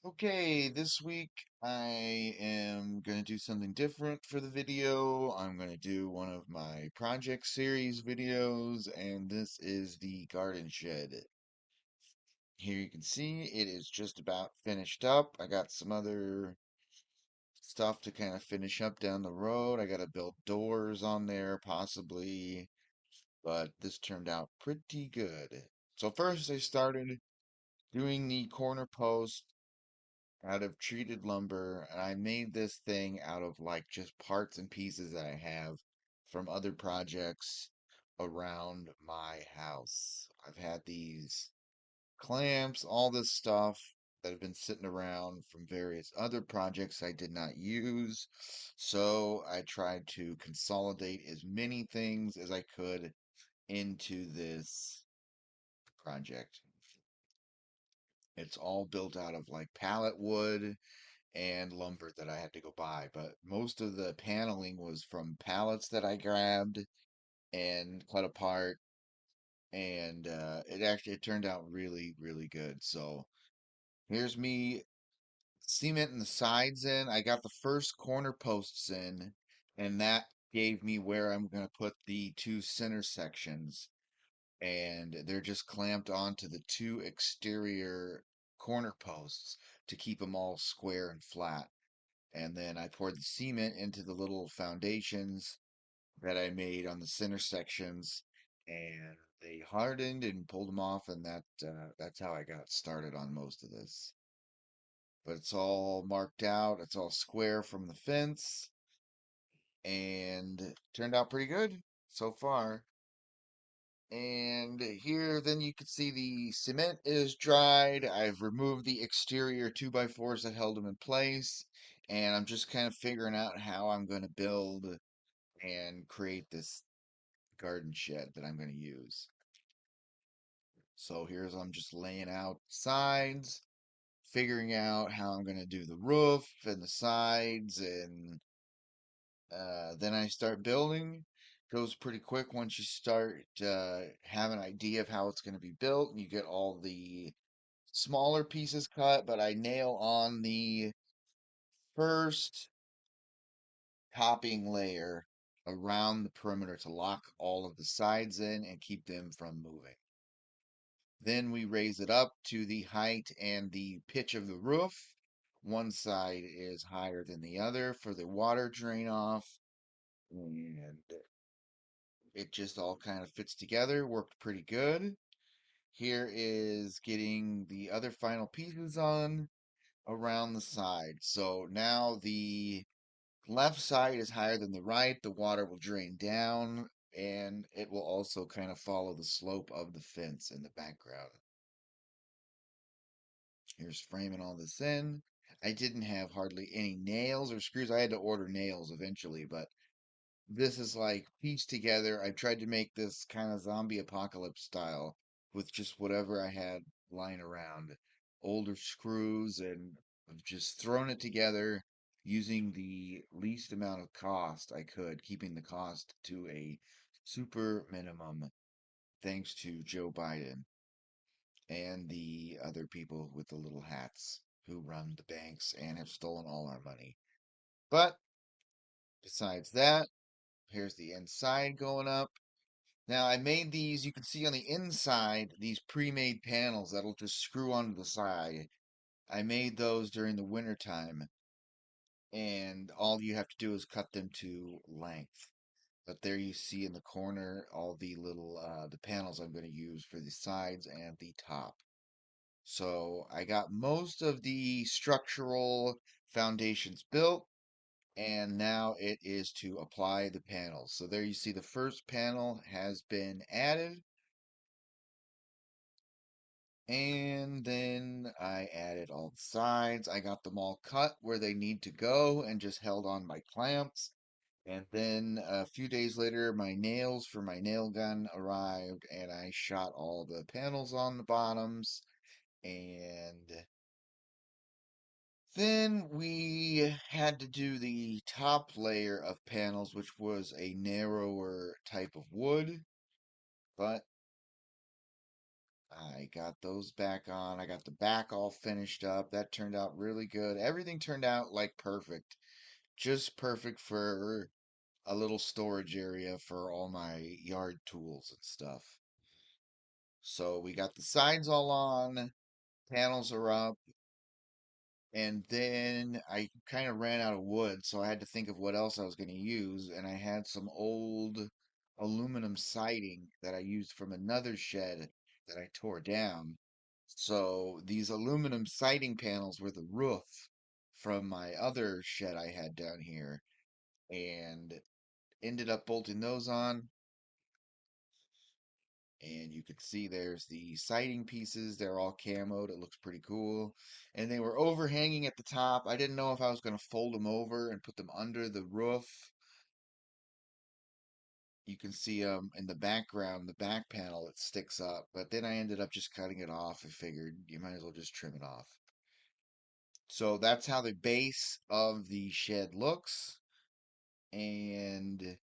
Okay, this week I am going to do something different for the video. I'm going to do one of my project series videos, and this is the garden shed. Here you can see it is just about finished up. I got some other stuff to kind of finish up down the road. I got to build doors on there, possibly, but this turned out pretty good. So first I started doing the corner post out of treated lumber, and I made this thing out of like just parts and pieces that I have from other projects around my house. I've had these clamps, all this stuff that have been sitting around from various other projects I did not use. So I tried to consolidate as many things as I could into this project. It's all built out of like pallet wood and lumber that I had to go buy. But most of the paneling was from pallets that I grabbed and cut apart, and it turned out really really good. So here's me cementing the sides in. I got the first corner posts in, and that gave me where I'm going to put the two center sections, and they're just clamped onto the two exterior corner posts to keep them all square and flat. And then I poured the cement into the little foundations that I made on the center sections, and they hardened and pulled them off, and that's how I got started on most of this. But it's all marked out, it's all square from the fence, and it turned out pretty good so far. And here, then you can see the cement is dried. I've removed the exterior 2x4s that held them in place, and I'm just kind of figuring out how I'm going to build and create this garden shed that I'm going to use. So here's I'm just laying out sides, figuring out how I'm going to do the roof and the sides, and then I start building. Goes pretty quick once you start have an idea of how it's going to be built, and you get all the smaller pieces cut. But I nail on the first topping layer around the perimeter to lock all of the sides in and keep them from moving. Then we raise it up to the height and the pitch of the roof. One side is higher than the other for the water drain off, and it just all kind of fits together. Worked pretty good. Here is getting the other final pieces on around the side. So now the left side is higher than the right. The water will drain down, and it will also kind of follow the slope of the fence in the background. Here's framing all this in. I didn't have hardly any nails or screws. I had to order nails eventually, but this is like pieced together. I tried to make this kind of zombie apocalypse style with just whatever I had lying around. Older screws, and I've just thrown it together using the least amount of cost I could, keeping the cost to a super minimum, thanks to Joe Biden and the other people with the little hats who run the banks and have stolen all our money. But besides that, here's the inside going up. Now, I made these, you can see on the inside, these pre-made panels that'll just screw onto the side. I made those during the winter time, and all you have to do is cut them to length. But there you see in the corner all the little the panels I'm going to use for the sides and the top. So I got most of the structural foundations built, and now it is to apply the panels. So there you see the first panel has been added, and then I added all the sides. I got them all cut where they need to go and just held on by clamps. And then a few days later, my nails for my nail gun arrived, and I shot all the panels on the bottoms. And then we had to do the top layer of panels, which was a narrower type of wood, but I got those back on. I got the back all finished up. That turned out really good. Everything turned out like perfect. Just perfect for a little storage area for all my yard tools and stuff. So we got the sides all on, panels are up, and then I kind of ran out of wood, so I had to think of what else I was going to use, and I had some old aluminum siding that I used from another shed that I tore down. So these aluminum siding panels were the roof from my other shed I had down here, and ended up bolting those on. And you can see there's the siding pieces. They're all camoed. It looks pretty cool. And they were overhanging at the top. I didn't know if I was going to fold them over and put them under the roof. You can see in the background, the back panel, it sticks up. But then I ended up just cutting it off. I figured you might as well just trim it off. So that's how the base of the shed looks. And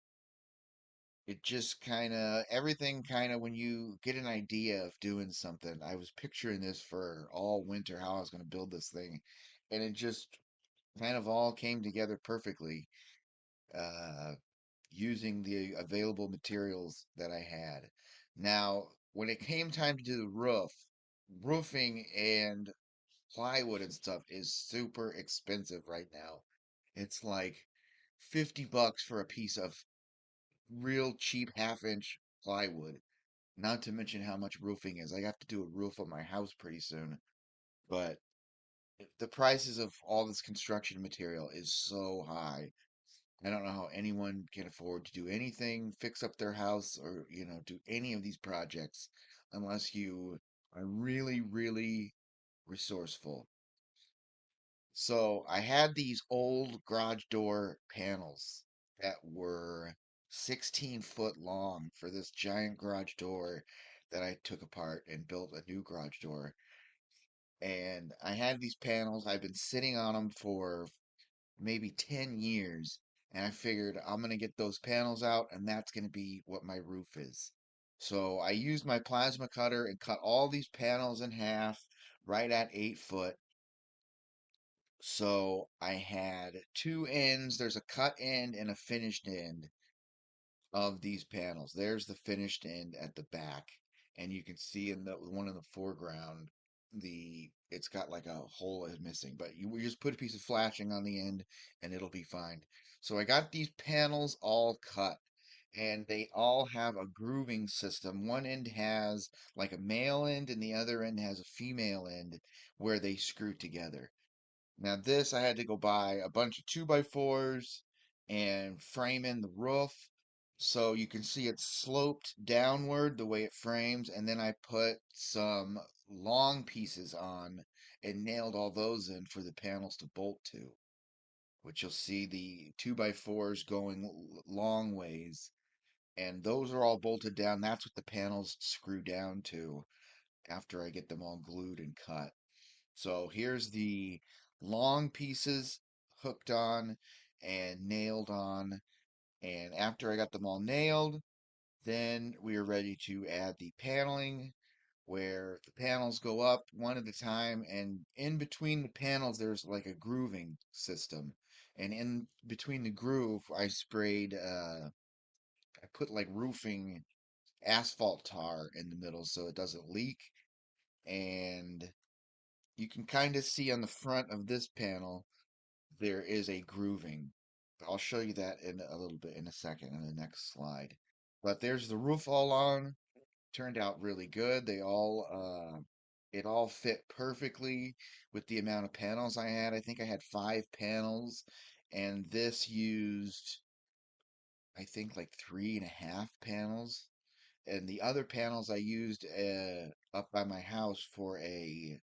it just kind of, everything kind of, when you get an idea of doing something, I was picturing this for all winter, how I was going to build this thing. And it just kind of all came together perfectly, uh, using the available materials that I had. Now, when it came time to do the roof, roofing and plywood and stuff is super expensive right now. It's like 50 bucks for a piece of real cheap half-inch plywood. Not to mention how much roofing is. I have to do a roof on my house pretty soon. But the prices of all this construction material is so high. I don't know how anyone can afford to do anything, fix up their house, or, do any of these projects unless you are really, really resourceful. So I had these old garage door panels that were 16 foot long for this giant garage door that I took apart and built a new garage door. And I had these panels. I've been sitting on them for maybe 10 years. And I figured I'm going to get those panels out, and that's going to be what my roof is. So I used my plasma cutter and cut all these panels in half right at 8 foot. So I had two ends. There's a cut end and a finished end of these panels. There's the finished end at the back, and you can see in the one in the foreground, the it's got like a hole is missing, but you just put a piece of flashing on the end, and it'll be fine. So I got these panels all cut, and they all have a grooving system. One end has like a male end, and the other end has a female end where they screw together. Now this I had to go buy a bunch of 2x4s and frame in the roof so you can see it's sloped downward the way it frames, and then I put some long pieces on and nailed all those in for the panels to bolt to, which you'll see the 2x4s going long ways, and those are all bolted down. That's what the panels screw down to after I get them all glued and cut. So here's the long pieces hooked on and nailed on. And after I got them all nailed, then we are ready to add the paneling, where the panels go up one at a time. And in between the panels, there's like a grooving system. And in between the groove, I put like roofing asphalt tar in the middle so it doesn't leak. And you can kind of see on the front of this panel there is a grooving. I'll show you that in a little bit in a second in the next slide. But there's the roof all on. Turned out really good. It all fit perfectly with the amount of panels I had. I think I had 5 panels, and this used, I think, like 3.5 panels. And the other panels I used up by my house for a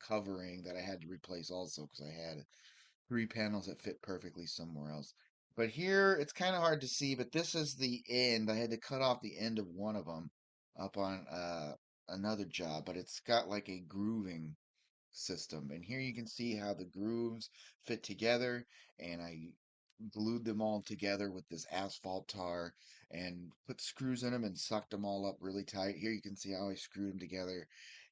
covering that I had to replace also because I had 3 panels that fit perfectly somewhere else. But here it's kind of hard to see, but this is the end. I had to cut off the end of one of them up on another job, but it's got like a grooving system. And here you can see how the grooves fit together, and I glued them all together with this asphalt tar and put screws in them and sucked them all up really tight. Here you can see how I screwed them together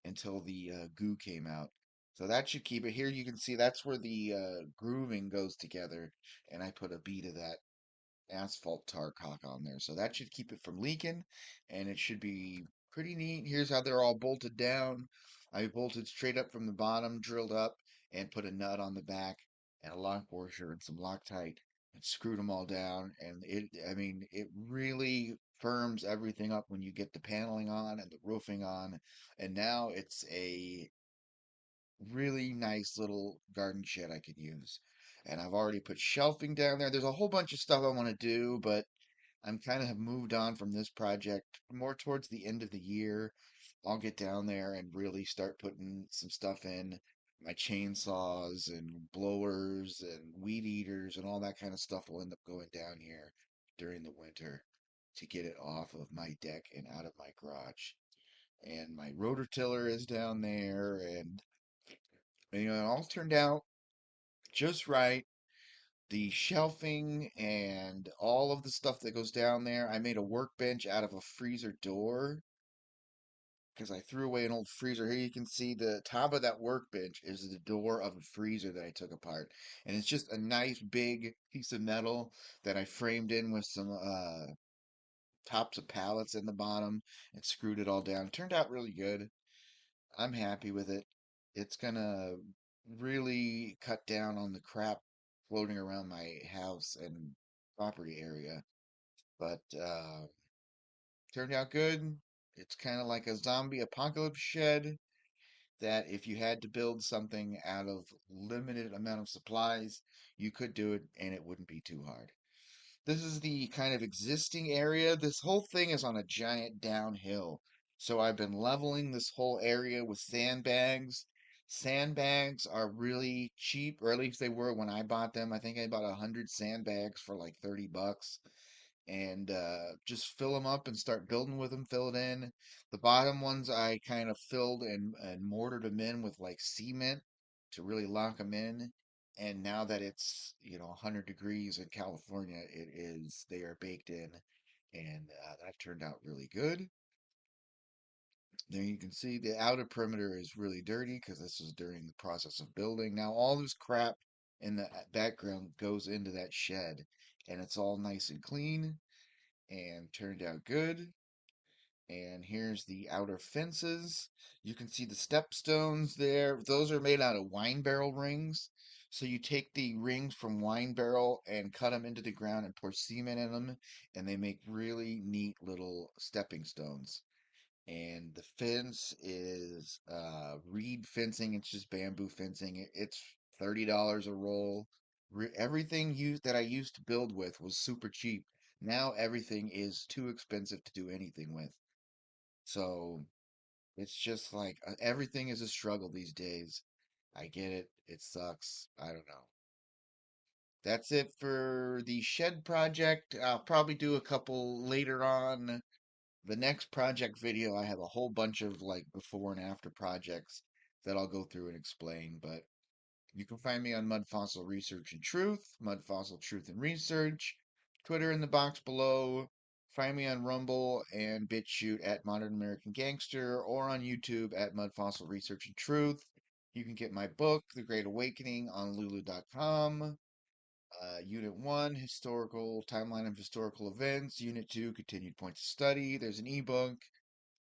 until the goo came out. So that should keep it. Here you can see that's where the grooving goes together, and I put a bead of that asphalt tar caulk on there. So that should keep it from leaking, and it should be pretty neat. Here's how they're all bolted down. I bolted straight up from the bottom, drilled up, and put a nut on the back and a lock washer and some Loctite and screwed them all down. And I mean, it really firms everything up when you get the paneling on and the roofing on. And now it's a really nice little garden shed I could use. And I've already put shelving down there. There's a whole bunch of stuff I want to do, but I'm kind of have moved on from this project more towards the end of the year. I'll get down there and really start putting some stuff in. My chainsaws and blowers and weed eaters and all that kind of stuff will end up going down here during the winter to get it off of my deck and out of my garage. And my rototiller is down there, and it all turned out just right. The shelving and all of the stuff that goes down there. I made a workbench out of a freezer door because I threw away an old freezer. Here you can see the top of that workbench is the door of a freezer that I took apart. And it's just a nice big piece of metal that I framed in with some tops of pallets in the bottom and screwed it all down. It turned out really good. I'm happy with it. It's gonna really cut down on the crap floating around my house and property area. But turned out good. It's kind of like a zombie apocalypse shed that if you had to build something out of limited amount of supplies, you could do it and it wouldn't be too hard. This is the kind of existing area. This whole thing is on a giant downhill. So I've been leveling this whole area with sandbags. Sandbags are really cheap, or at least they were when I bought them. I think I bought 100 sandbags for like $30 and just fill them up and start building with them, fill it in. The bottom ones I kind of filled and mortared them in with like cement to really lock them in. And now that it's 100 degrees in California, they are baked in, and that turned out really good. There you can see the outer perimeter is really dirty because this is during the process of building. Now all this crap in the background goes into that shed, and it's all nice and clean and turned out good. And here's the outer fences. You can see the stepstones there. Those are made out of wine barrel rings. So you take the rings from wine barrel and cut them into the ground and pour cement in them, and they make really neat little stepping stones. And the fence is reed fencing. It's just bamboo fencing. It's $30 a roll. Everything used that I used to build with was super cheap. Now everything is too expensive to do anything with. So it's just like everything is a struggle these days. I get it. It sucks. I don't know. That's it for the shed project. I'll probably do a couple later on. The next project video, I have a whole bunch of like before and after projects that I'll go through and explain. But you can find me on Mud Fossil Research and Truth, Mud Fossil Truth and Research, Twitter in the box below. Find me on Rumble and BitChute at Modern American Gangster, or on YouTube at Mud Fossil Research and Truth. You can get my book, The Great Awakening, on Lulu.com. Unit 1, Historical Timeline of Historical Events. Unit 2, Continued Points of Study. There's an ebook.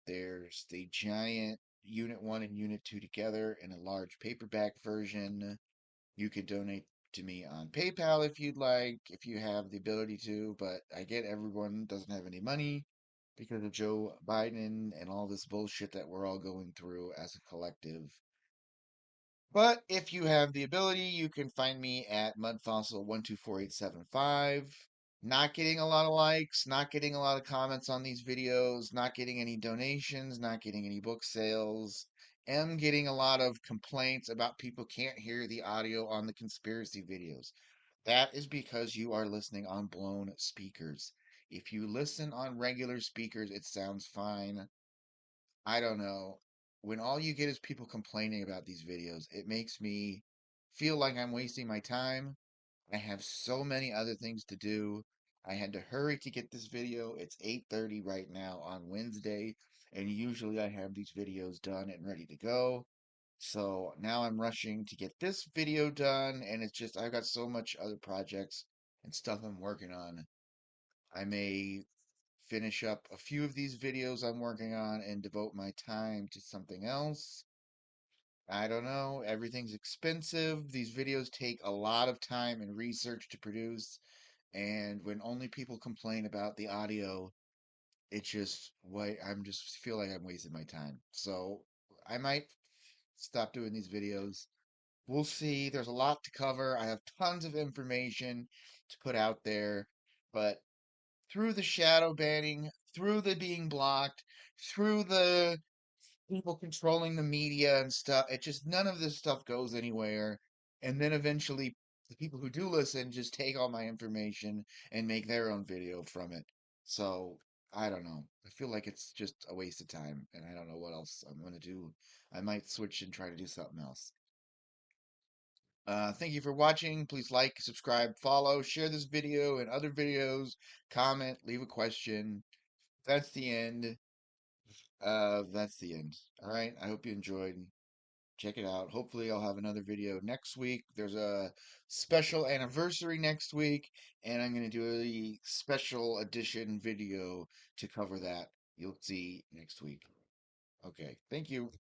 There's the giant Unit 1 and Unit 2 together in a large paperback version. You could donate to me on PayPal if you'd like, if you have the ability to, but I get everyone doesn't have any money because of Joe Biden and all this bullshit that we're all going through as a collective. But if you have the ability, you can find me at mudfossil124875. Not getting a lot of likes, not getting a lot of comments on these videos, not getting any donations, not getting any book sales. Am getting a lot of complaints about people can't hear the audio on the conspiracy videos. That is because you are listening on blown speakers. If you listen on regular speakers, it sounds fine. I don't know. When all you get is people complaining about these videos, it makes me feel like I'm wasting my time. I have so many other things to do. I had to hurry to get this video. It's 8:30 right now on Wednesday, and usually I have these videos done and ready to go. So now I'm rushing to get this video done, and it's just I've got so much other projects and stuff I'm working on. I may finish up a few of these videos I'm working on and devote my time to something else. I don't know. Everything's expensive. These videos take a lot of time and research to produce. And when only people complain about the audio, it just why I'm just feel like I'm wasting my time. So I might stop doing these videos. We'll see. There's a lot to cover. I have tons of information to put out there, but through the shadow banning, through the being blocked, through the people controlling the media and stuff. It just none of this stuff goes anywhere. And then eventually the people who do listen just take all my information and make their own video from it. So I don't know. I feel like it's just a waste of time and I don't know what else I'm gonna do. I might switch and try to do something else. Thank you for watching. Please like, subscribe, follow, share this video and other videos, comment, leave a question. That's the end. That's the end. All right. I hope you enjoyed. Check it out. Hopefully, I'll have another video next week. There's a special anniversary next week, and I'm going to do a special edition video to cover that. You'll see next week. Okay. Thank you.